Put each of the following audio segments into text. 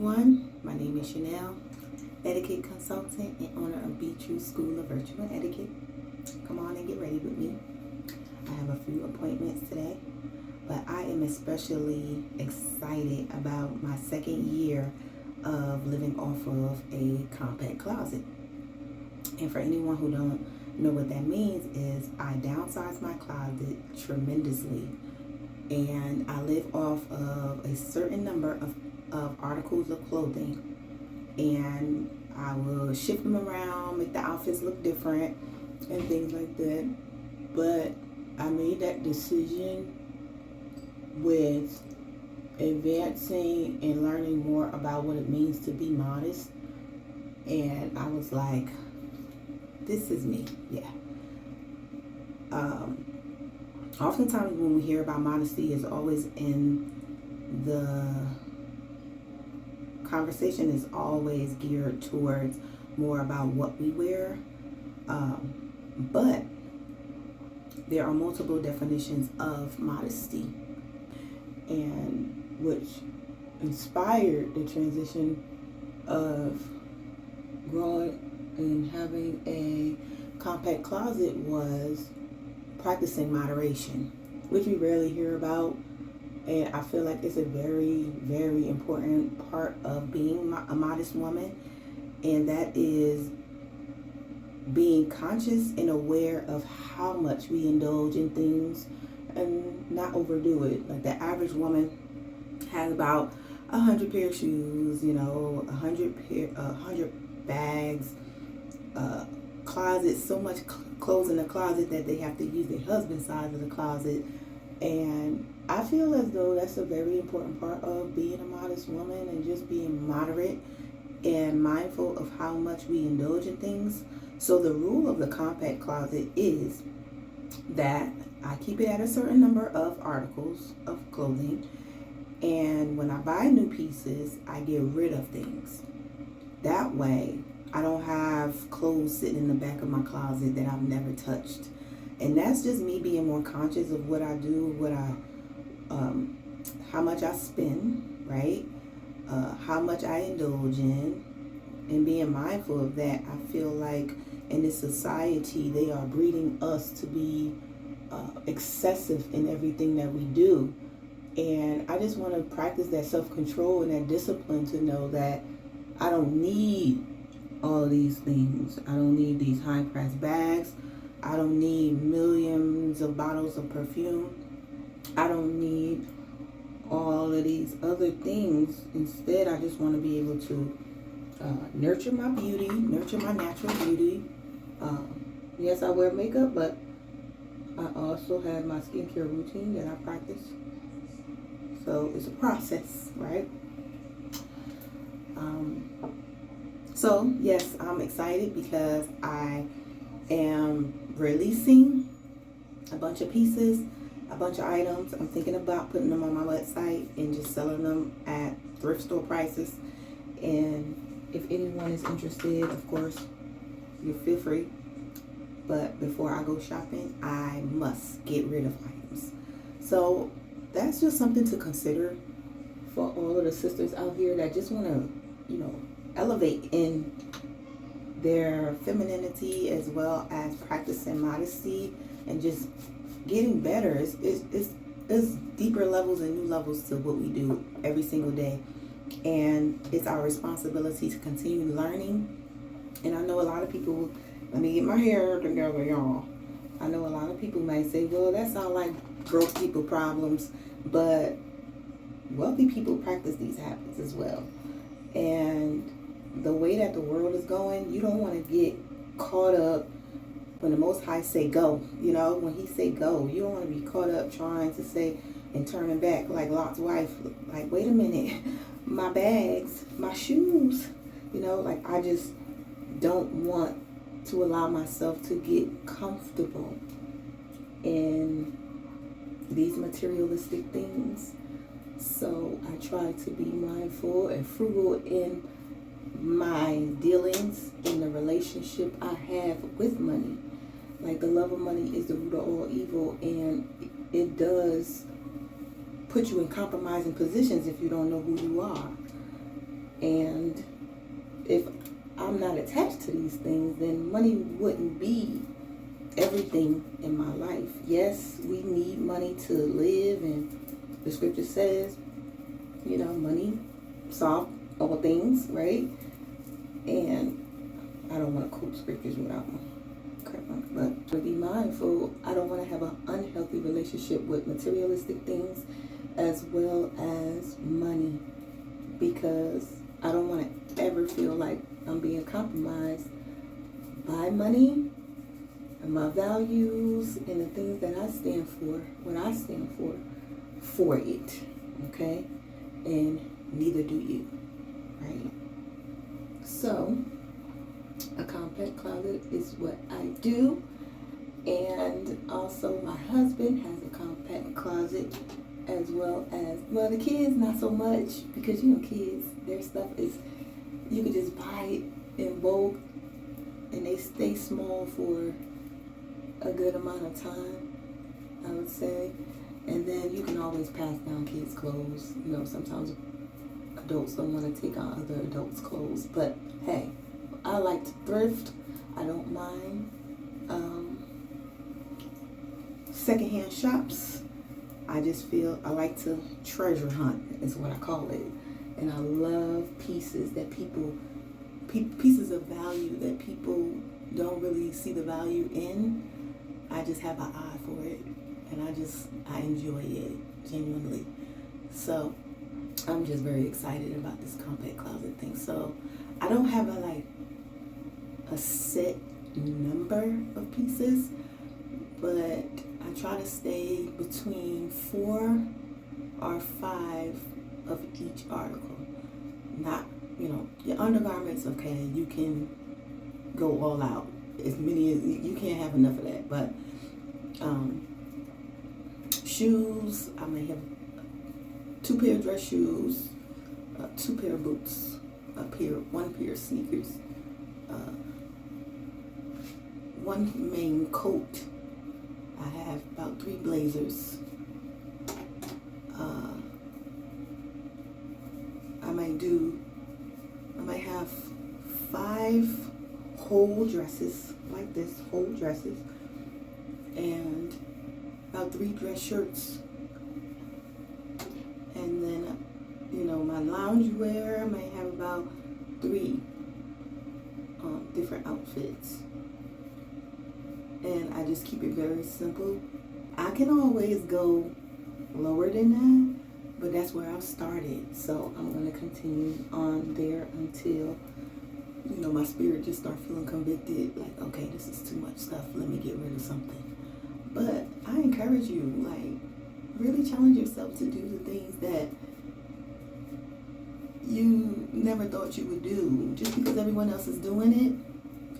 everyone. My name is Chanel, etiquette consultant and owner of Be True School of Virtual Etiquette. Come on and get ready with me. I have a few appointments today, but I am especially excited about my second year of living off of a compact closet. And for anyone who don't know what that means is I downsized my closet tremendously, and I live off of a certain number of articles of clothing, and I will shift them around, make the outfits look different and things like that. But I made that decision with advancing and learning more about what it means to be modest, and I was like, this is me. Yeah. Oftentimes when we hear about modesty, it's always in the conversation is always geared towards more about what we wear, but there are multiple definitions of modesty, and which inspired the transition of growing and having a compact closet was practicing moderation, which we rarely hear about. And I feel like it's a very, very important part of being a modest woman. And that is being conscious and aware of how much we indulge in things and not overdo it. Like the average woman has about 100 pair of shoes, 100 bags, closet, so much clothes in the closet that they have to use their husband's side of the closet. And I feel as though that's a very important part of being a modest woman, and just being moderate and mindful of how much we indulge in things. So the rule of the compact closet is that I keep it at a certain number of articles of clothing, and when I buy new pieces, I get rid of things. That way, I don't have clothes sitting in the back of my closet that I've never touched. And that's just me being more conscious of what I do, how much I spend, right? How much I indulge in, and being mindful of that. I feel like in this society, they are breeding us to be excessive in everything that we do. And I just want to practice that self-control and that discipline to know that I don't need all of these things. I don't need these high-priced bags. I don't need millions of bottles of perfume. I don't need all of these other things. Instead, I just want to be able to nurture my beauty, nurture my natural beauty. Yes, I wear makeup, but I also have my skincare routine that I practice. So it's a process, right? So yes, I'm excited because I am releasing a bunch of pieces, a bunch of items. I'm thinking about putting them on my website and just selling them at thrift store prices. And if anyone is interested, of course, you feel free. But before I go shopping, I must get rid of items. So that's just something to consider for all of the sisters out here that just want to, elevate in their femininity, as well as practicing modesty and just getting better. It's deeper levels and new levels to what we do every single day. And it's our responsibility to continue learning. And I know a lot of people, let me get my hair together, y'all. I know a lot of people might say, well, that sounds like broke people problems, but wealthy people practice these habits as well. And the way that the world is going, you don't want to get caught up when the Most High say go. When he say go, you don't want to be caught up trying to say and turning back like Lot's wife. Like, wait a minute, my bags, my shoes. I just don't want to allow myself to get comfortable in these materialistic things. So I try to be mindful and frugal in my dealings, in the relationship I have with money. Like, the love of money is the root of all evil, and it does put you in compromising positions if you don't know who you are. these things, then money wouldn't be everything in my life. Yes, we need money to live, and the scripture says, money solve all things, right? And I don't want to quote scriptures without my crap on, but to be mindful, I don't want to have an unhealthy relationship with materialistic things as well as money, because I don't want to ever feel like I'm being compromised by money and my values and the things that I stand for, what I stand for it, okay? And neither do you, right? So, a compact closet is what I do, and also my husband has a compact closet, as well as, well, the kids not so much, because kids, their stuff is, you can just buy it in bulk and they stay small for a good amount of time, I would say. And then you can always pass down kids' clothes. Sometimes adults don't want to take on other adults' clothes, but hey, I like to thrift. I don't mind secondhand shops. I just feel I like to treasure hunt, is what I call it. And I love pieces of value that people don't really see the value in. I just have an eye for it, and I enjoy it genuinely. So I'm just very excited about this compact closet thing. So I don't have a set number of pieces, but I try to stay between 4 or 5 of each article. Not, your undergarments, okay, you can go all out. As many as, you can't have enough of that. But shoes, I may have 2 pair of dress shoes, 2 pair of boots, 1 pair of sneakers, 1 main coat. I have about 3 blazers. I might have 5 whole dresses, like this, whole dresses, and about 3 dress shirts. And then, my loungewear, I might have about 3 different outfits. And I just keep it very simple. I can always go lower than that, but that's where I started. So I'm going to continue on there until, my spirit just start feeling convicted. Like, okay, this is too much stuff. Let me get rid of something. But I encourage you, really challenge yourself to do the things that you never thought you would do. Just because everyone else is doing it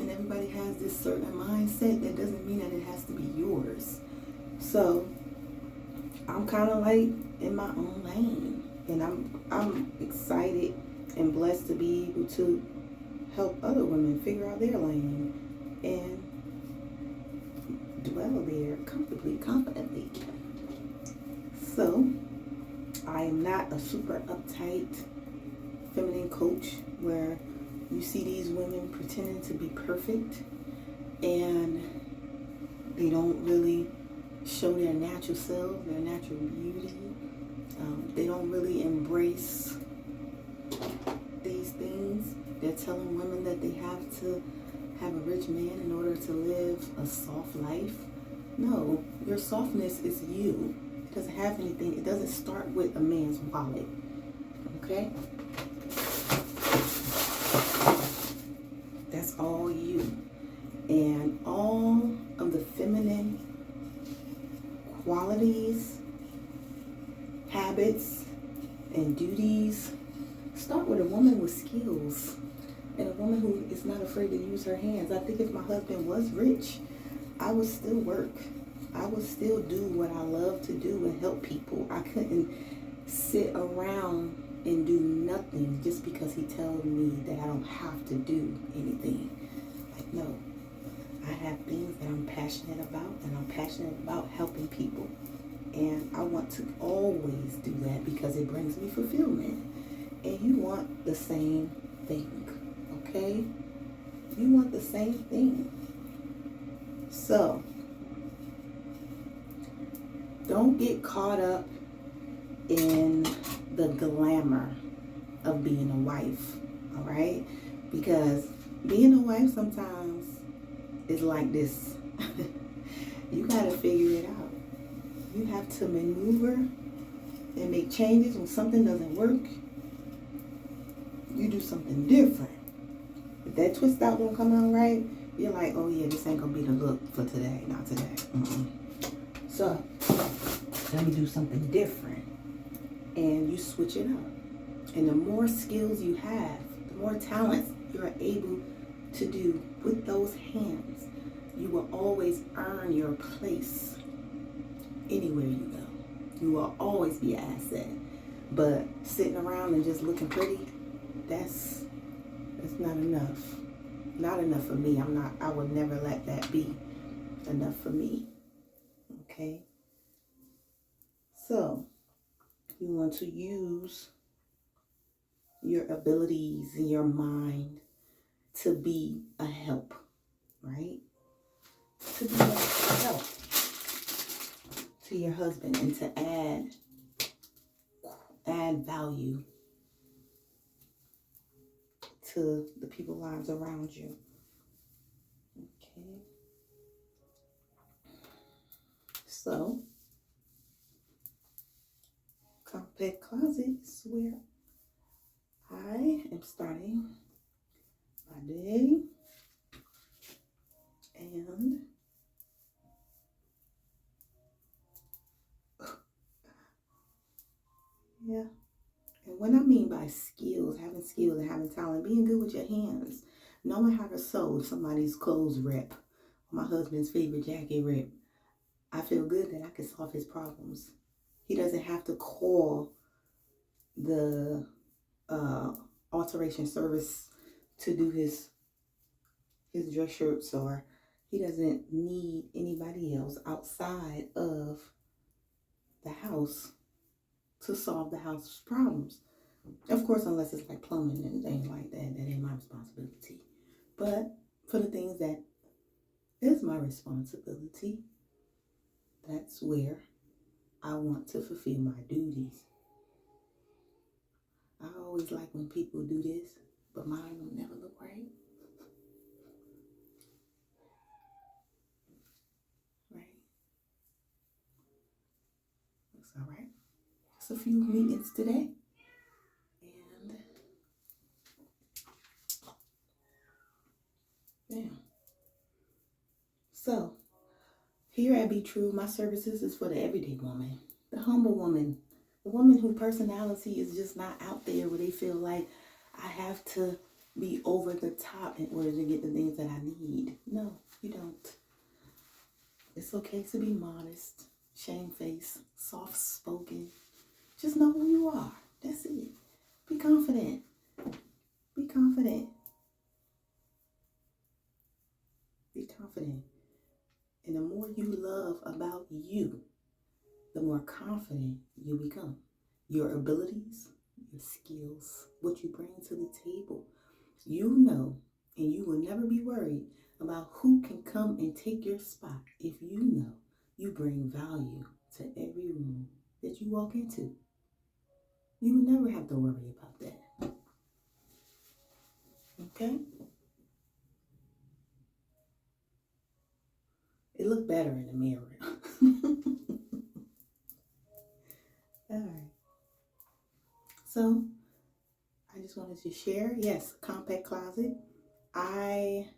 and everybody has this certain mindset, that doesn't mean that it has to be yours. So I'm kind of in my own lane, and I'm excited and blessed to be able to help other women figure out their lane and dwell there comfortably, confidently. So I am not a super uptight feminine coach where you see these women pretending to be perfect and they don't really show their natural selves, their natural beauty. They don't really embrace these things. They're telling women that they have to have a rich man in order to live a soft life. No, your softness is you. It doesn't have anything. It doesn't start with a man's wallet. Okay? That's all you. And all of the feminine qualities, habits, and duties start with a woman with skills and a woman who is not afraid to use her hands. I think if my husband was rich, I would still work. I would still do what I love to do and help people. I couldn't sit around and do nothing just because he tells me that I don't have to do anything. No. I have things that I'm passionate about, and I'm passionate about helping people. And I want to always do that because it brings me fulfillment. And you want the same thing, okay? You want the same thing. So don't get caught up in the glamour of being a wife, all right? Because being a wife sometimes is like this. You gotta figure it out. You have to maneuver and make changes when something doesn't work. You do something different. If that twist out don't come out right, you're like, oh yeah, this ain't gonna be the look for today, not today. So let me do something different. And you switch it up. And the more skills you have, the more talents you're able to do with those hands, you will always earn your place anywhere you go. You will always be an asset. But sitting around and just looking pretty, that's not enough. Not enough for me. I would never let that be enough for me. Okay? So you want to use your abilities and your mind to be a help, right? To be a help to your husband and to add value to the people lives around you. Okay. So compact closet is where I am starting my day. And yeah. And what I mean by skills and having talent, being good with your hands, knowing how to sew if somebody's clothes rip, my husband's favorite jacket rip, I feel good that I can solve his problems. He doesn't have to call the alteration service to do his dress shirts, or he doesn't need anybody else outside of the house to solve the house's problems. Of course, unless it's like plumbing and things like that, that ain't my responsibility. But for the things that is my responsibility, that's where I want to fulfill my duties. I always like when people do this, but mine will never look right. Right? That's all right. Just a few meetings today. And yeah. So here at Be True, my services is for the everyday woman, the humble woman, the woman whose personality is just not out there where they feel like I have to be over the top in order to get the things that I need. No, you don't. It's okay to be modest, shamefaced, soft-spoken. Just know who you are. That's it. Be confident. Be confident. Be confident. And the more you love about you, the more confident you become. Your abilities, your skills, what you bring to the table. You know, and you will never be worried about who can come and take your spot if you know you bring value to every room that you walk into. You will never have to worry about that. Okay? It look better in the mirror. All right. So I just wanted to share. Yes, compact closet. I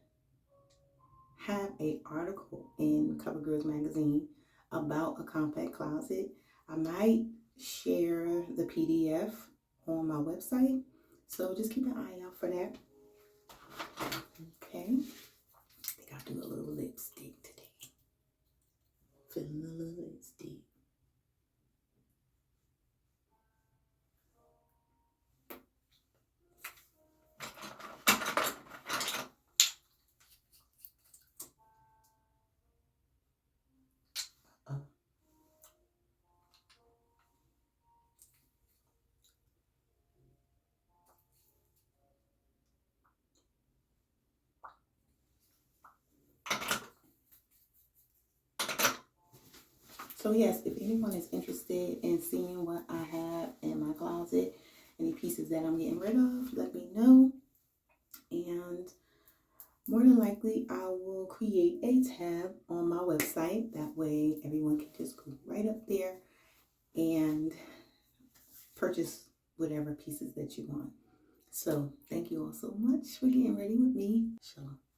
have an article in Cover Girls magazine about a compact closet. I might share the PDF on my website, so just keep an eye out for that. Okay, I think I'll do a little lipstick today. Feeling a little lipstick. Uh, So yes, if anyone is interested in seeing what I have in my closet, any pieces that I'm getting rid of, let me know. And more than likely, I will create a tab on my website. That way everyone can just go right up there and purchase whatever pieces that you want. So thank you all so much for getting ready with me. Shalom.